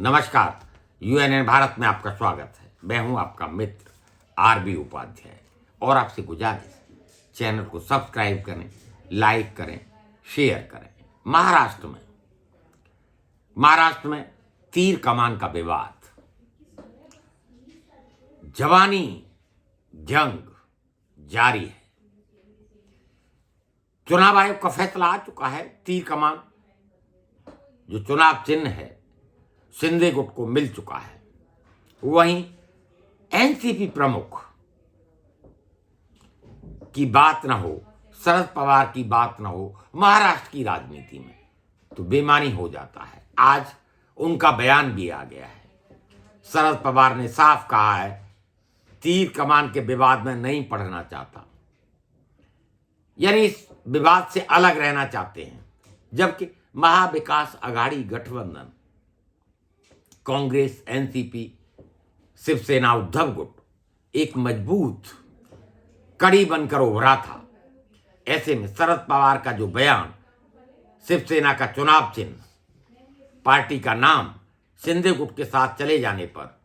नमस्कार। यूएनएन भारत में आपका स्वागत है। मैं हूं आपका मित्र आरबी उपाध्याय और आपसे गुजारिश, चैनल को सब्सक्राइब करें, लाइक करें, शेयर करें। महाराष्ट्र में तीर कमान का विवाद, जवानी जंग जारी है। चुनाव आयोग का फैसला आ चुका है। तीर कमान जो चुनाव चिन्ह है शिंदे गुट को मिल चुका है। वहीं एनसीपी प्रमुख की बात न हो, शरद पवार की बात न हो महाराष्ट्र की राजनीति में तो बेईमानी हो जाता है। आज उनका बयान भी आ गया है। शरद पवार ने साफ कहा है तीर कमान के विवाद में नहीं पढ़ना चाहता, यानी इस विवाद से अलग रहना चाहते हैं। जबकि महाविकास अघाड़ी गठबंधन कांग्रेस, एनसीपी, शिवसेना, उद्धव गुट एक मजबूत कड़ी बनकर उभरा था। ऐसे में शरद पवार का जो बयान, शिवसेना का चुनाव चिन्ह, पार्टी का नाम शिंदे गुट के साथ चले जाने पर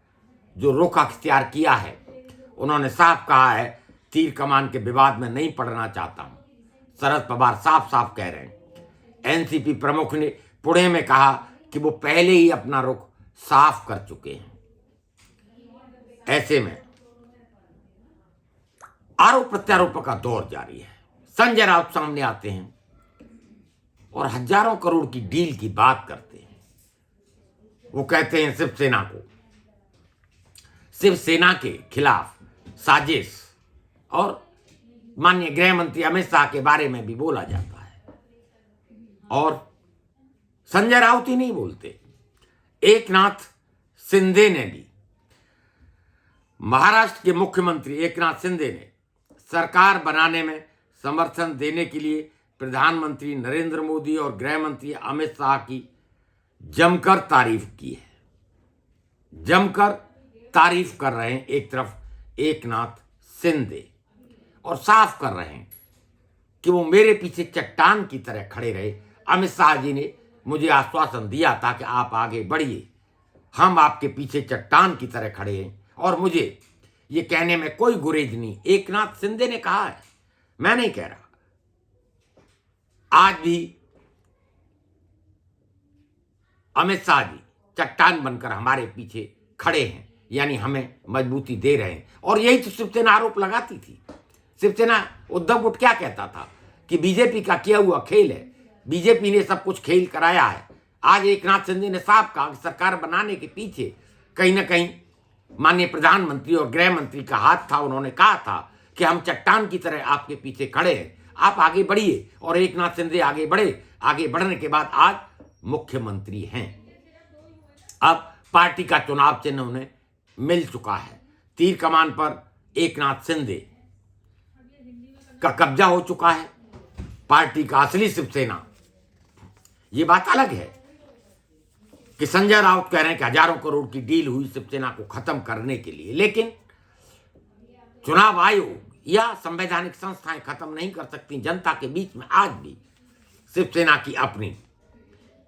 जो रुख अख्तियार किया है, उन्होंने साफ कहा है तीर कमान के विवाद में नहीं पड़ना चाहता हूं। शरद पवार साफ साफ कह रहे हैं। एनसीपी प्रमुख ने पुणे में कहा कि वो पहले ही अपना रुख साफ कर चुके हैं। ऐसे में आरोप प्रत्यारोप का दौर जारी है। संजय राउत सामने आते हैं और हजारों करोड़ की डील की बात करते हैं। वो कहते हैं शिवसेना के खिलाफ साजिश, और माननीय गृह मंत्री अमित शाह के बारे में भी बोला जाता है। और संजय राउत ही नहीं बोलते, एकनाथ शिंदे ने भी, महाराष्ट्र के मुख्यमंत्री एकनाथ शिंदे ने सरकार बनाने में समर्थन देने के लिए प्रधानमंत्री नरेंद्र मोदी और गृह मंत्री अमित शाह की जमकर तारीफ की है। जमकर तारीफ कर रहे हैं एक तरफ एकनाथ शिंदे, और साफ कर रहे हैं कि वो मेरे पीछे चट्टान की तरह खड़े रहे। अमित शाह जी ने मुझे आश्वासन दिया था कि आप आगे बढ़िए, हम आपके पीछे चट्टान की तरह खड़े हैं और मुझे ये कहने में कोई गुरेज नहीं। एकनाथ शिंदे ने कहा है, मैं नहीं कह रहा। आज भी अमित शाह जी चट्टान बनकर हमारे पीछे खड़े हैं, यानी हमें मजबूती दे रहे हैं। और यही तो शिवसेना आरोप लगाती थी। शिवसेना, उद्धव गुट क्या कहता था कि बीजेपी का किया हुआ खेल है, बीजेपी ने सब कुछ खेल कराया है। आज एकनाथ शिंदे ने साफ कहा कि सरकार बनाने के पीछे कहीं ना कहीं माननीय प्रधानमंत्री और गृह मंत्री का हाथ था। उन्होंने कहा था कि हम चट्टान की तरह आपके पीछे खड़े हैं, आप आगे बढ़िए। और एकनाथ शिंदे आगे बढ़े। आगे बढ़ने के बाद आज मुख्यमंत्री हैं। अब पार्टी का चुनाव चिन्ह उन्हें मिल चुका है। तीर कमान पर एकनाथ शिंदे का कब्जा हो चुका है। पार्टी का असली शिवसेना, ये बात अलग है कि संजय राउत कह रहे हैं कि हजारों करोड़ की डील हुई शिवसेना को खत्म करने के लिए, लेकिन चुनाव आयोग या संवैधानिक संस्थाएं खत्म नहीं कर सकती जनता के बीच में। आज भी शिवसेना की अपनी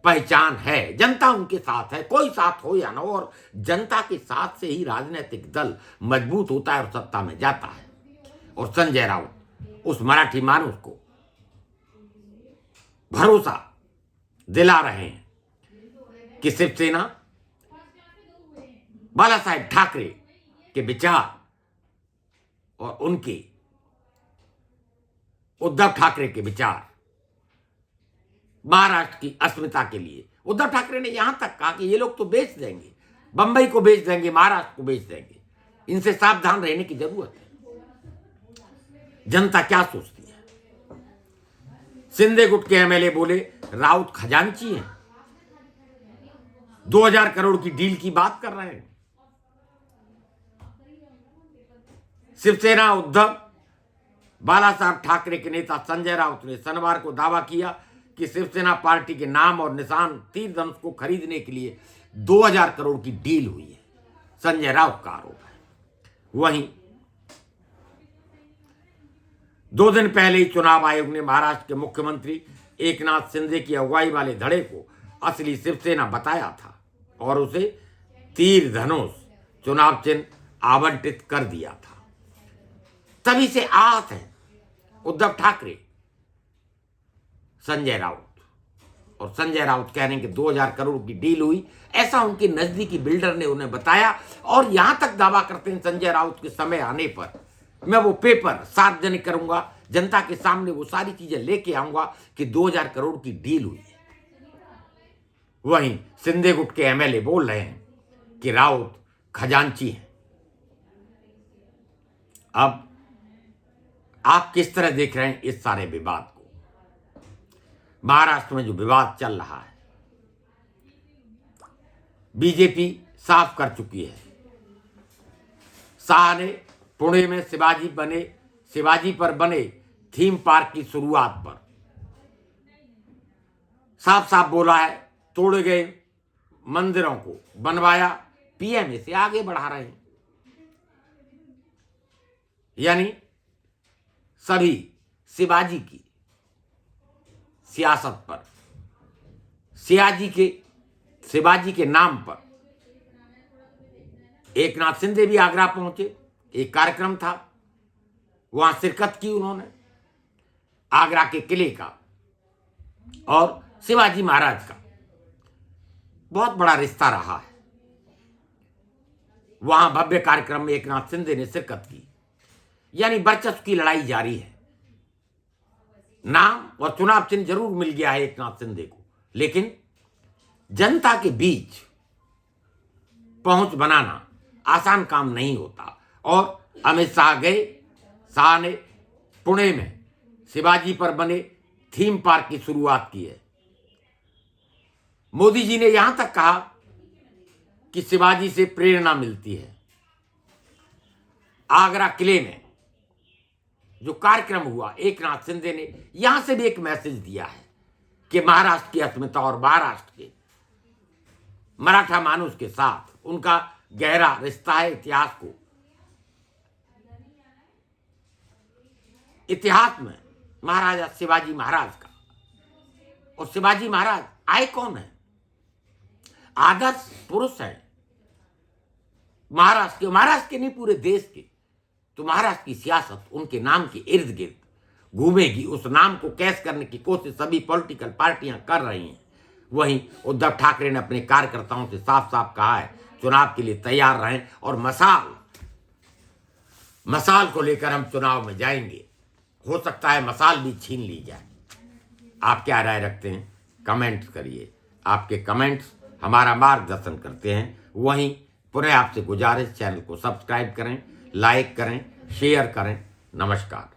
पहचान है, जनता उनके साथ है, कोई साथ हो या ना हो। और जनता के साथ से ही राजनीतिक दल मजबूत होता है और सत्ता में जाता है। और संजय राउत उस मराठी मानुस को भरोसा दिला रहे हैं कि शिवसेना बाला साहेब ठाकरे के विचार और उनके उद्धव ठाकरे के विचार महाराष्ट्र की अस्मिता के लिए। उद्धव ठाकरे ने यहां तक कहा कि ये लोग तो बेच देंगे, बंबई को बेच देंगे, महाराष्ट्र को बेच देंगे, इनसे सावधान रहने की जरूरत है। जनता क्या सोचती है? शिंदे गुट के एमएलए बोले राउत खजांची हैं, 2000 करोड़ की डील की बात कर रहे हैं। शिवसेना उद्धव बाला साहब ठाकरे के नेता संजय राउत ने शनिवार को दावा किया कि शिवसेना पार्टी के नाम और निशान तीर धनुष को खरीदने के लिए 2000 करोड़ की डील हुई है। संजय राउत का आरोप है। वहीं 2 दिन पहले ही चुनाव आयोग ने महाराष्ट्र के मुख्यमंत्री एकनाथ शिंदे की अगुवाई वाले धड़े को असली शिवसेना बताया था। और उसे तीर धनुष चुनाव चिन्ह आवंटित कर दिया था। तभी से आहत हैं उद्धव ठाकरे, संजय राउत, और संजय राउत कह रहे हैं कि 2000 करोड़ की डील हुई, ऐसा उनके नजदीकी बिल्डर ने उन्हें बताया। और यहां तक दावा करते हैं संजय राउत के समय आने पर मैं वो पेपर सार्वजनिक करूंगा, जनता के सामने वो सारी चीजें लेके आऊंगा कि 2000 करोड़ की डील हुई है। वहीं सिंधे गुट के एमएलए बोल रहे हैं कि राउत खजांची है। अब आप किस तरह देख रहे हैं इस सारे विवाद को? महाराष्ट्र में जो विवाद चल रहा है, बीजेपी साफ कर चुकी है। शाह ने पुणे में शिवाजी पर बने थीम पार्क की शुरुआत पर साफ साफ बोला है, तोड़े गए मंदिरों को बनवाया, पीएम इसे आगे बढ़ा रहे हैं। यानी सभी शिवाजी की सियासत पर, शिवाजी के नाम पर। एकनाथ शिंदे भी आगरा पहुंचे, एक कार्यक्रम था, वहां शिरकत की उन्होंने। आगरा के किले का और शिवाजी महाराज का बहुत बड़ा रिश्ता रहा है। वहां भव्य कार्यक्रम में एकनाथ शिंदे ने शिरकत की। यानी वर्चस्व की लड़ाई जारी है। नाम और चुनाव चिन्ह जरूर मिल गया है एकनाथ शिंदे को, लेकिन जनता के बीच पहुंच बनाना आसान काम नहीं होता। और अमित शाह गए, शाह ने पुणे में शिवाजी पर बने थीम पार्क की शुरुआत की है। मोदी जी ने यहां तक कहा कि शिवाजी से प्रेरणा मिलती है। आगरा किले में जो कार्यक्रम हुआ, एकनाथ शिंदे ने यहां से भी एक मैसेज दिया है कि महाराष्ट्र की अस्मिता और महाराष्ट्र के मराठा मानुष के साथ उनका गहरा रिश्ता है। इतिहास में महाराजा शिवाजी महाराज का, और शिवाजी महाराज आए कौन है? आदर्श पुरुष है महाराष्ट्र के नहीं पूरे देश के। तो महाराष्ट्र की सियासत उनके नाम के इर्द गिर्द घूमेगी। उस नाम को कैश करने की कोशिश सभी पॉलिटिकल पार्टियां कर रही हैं। वहीं उद्धव ठाकरे ने अपने कार्यकर्ताओं से साफ साफ कहा है, चुनाव के लिए तैयार रहें और मसाल को लेकर हम चुनाव में जाएंगे। हो सकता है मसाल भी छीन ली जाए। आप क्या राय रखते हैं? कमेंट करिए। आपके कमेंट्स हमारा मार्गदर्शन करते हैं। वहीं पुनः आपसे गुजारिश, चैनल को सब्सक्राइब करें, लाइक करें, शेयर करें। नमस्कार।